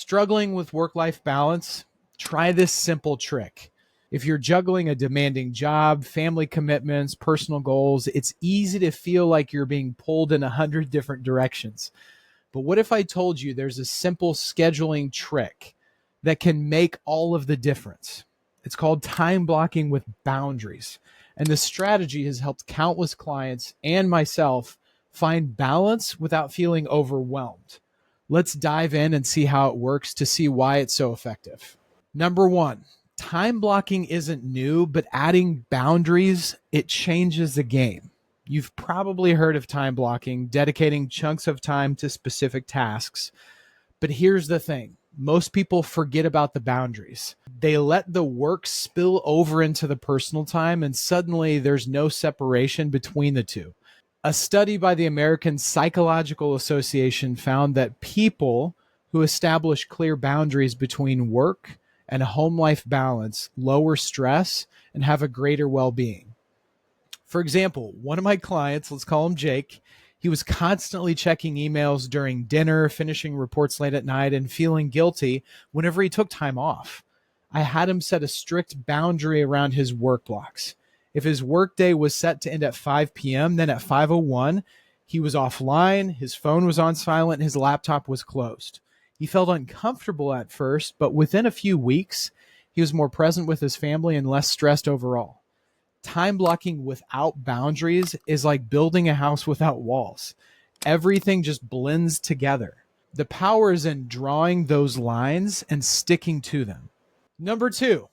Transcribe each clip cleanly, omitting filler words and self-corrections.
Struggling with work-life balance? Try this simple trick. If you're juggling a demanding job, family commitments, personal goals, it's easy to feel like you're being pulled in 100 different directions. But what if I told you there's a simple scheduling trick that can make all of the difference? It's called time blocking with boundaries. And the strategy has helped countless clients and myself find balance without feeling overwhelmed. Let's dive in and see how it works to see why it's so effective. Number one, time blocking isn't new, but adding boundaries, it changes the game. You've probably heard of time blocking, dedicating chunks of time to specific tasks. But here's the thing. Most people forget about the boundaries. They let the work spill over into the personal time, and suddenly there's no separation between the two. A study by the American Psychological Association found that people who establish clear boundaries between work and home life balance lower stress and have a greater well-being. For example, one of my clients, let's call him Jake, he was constantly checking emails during dinner, finishing reports late at night, and feeling guilty whenever he took time off. I had him set a strict boundary around his work blocks. If his workday was set to end at 5 p.m., then at 5:01, he was offline, his phone was on silent, his laptop was closed. He felt uncomfortable at first, but within a few weeks, he was more present with his family and less stressed overall. Time blocking without boundaries is like building a house without walls. Everything just blends together. The power is in drawing those lines and sticking to them. Number two,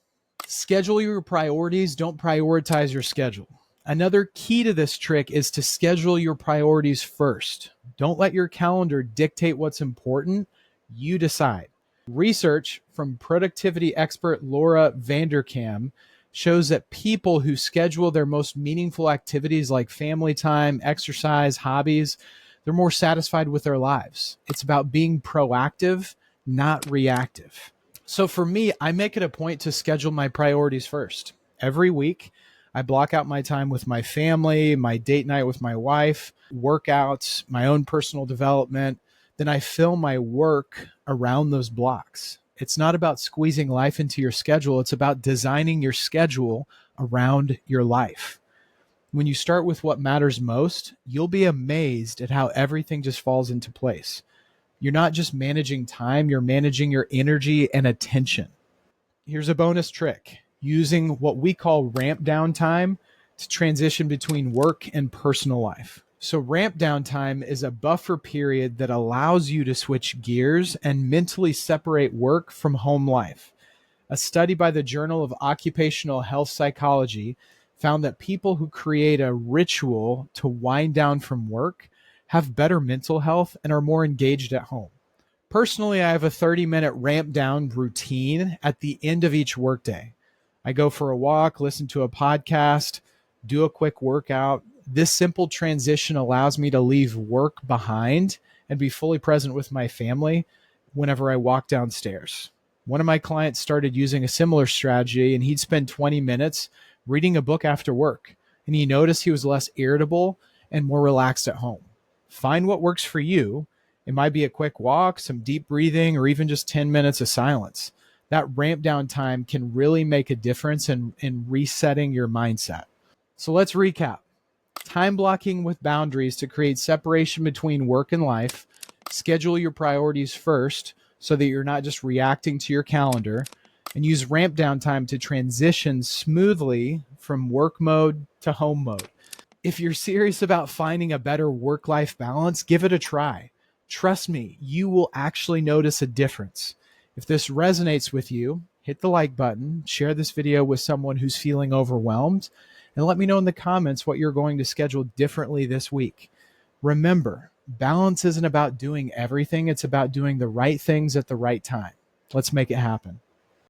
schedule your priorities. Don't prioritize your schedule. Another key to this trick is to schedule your priorities first. Don't let your calendar dictate what's important. You decide. Research from productivity expert Laura Vanderkam shows that people who schedule their most meaningful activities like family time, exercise, hobbies, they're more satisfied with their lives. It's about being proactive, not reactive. So for me, I make it a point to schedule my priorities first. Every week, I block out my time with my family, my date night with my wife, workouts, my own personal development. Then I fill my work around those blocks. It's not about squeezing life into your schedule. It's about designing your schedule around your life. When you start with what matters most, you'll be amazed at how everything just falls into place. You're not just managing time, you're managing your energy and attention. Here's a bonus trick, using what we call ramp down time to transition between work and personal life. So ramp down time is a buffer period that allows you to switch gears and mentally separate work from home life. A study by the Journal of Occupational Health Psychology found that people who create a ritual to wind down from work have better mental health and are more engaged at home. Personally, I have a 30-minute ramp down routine at the end of each workday. I go for a walk, listen to a podcast, do a quick workout. This simple transition allows me to leave work behind and be fully present with my family whenever I walk downstairs. One of my clients started using a similar strategy, and he'd spend 20 minutes reading a book after work, and he noticed he was less irritable and more relaxed at home. Find what works for you. It might be a quick walk, some deep breathing, or even just 10 minutes of silence. That ramp down time can really make a difference in resetting your mindset. So let's recap. Time blocking with boundaries to create separation between work and life. Schedule your priorities first so that you're not just reacting to your calendar, and use ramp down time to transition smoothly from work mode to home mode. If you're serious about finding a better work-life balance, give it a try. Trust me, you will actually notice a difference. If this resonates with you, hit the like button, share this video with someone who's feeling overwhelmed, and let me know in the comments what you're going to schedule differently this week. Remember, balance isn't about doing everything. It's about doing the right things at the right time. Let's make it happen.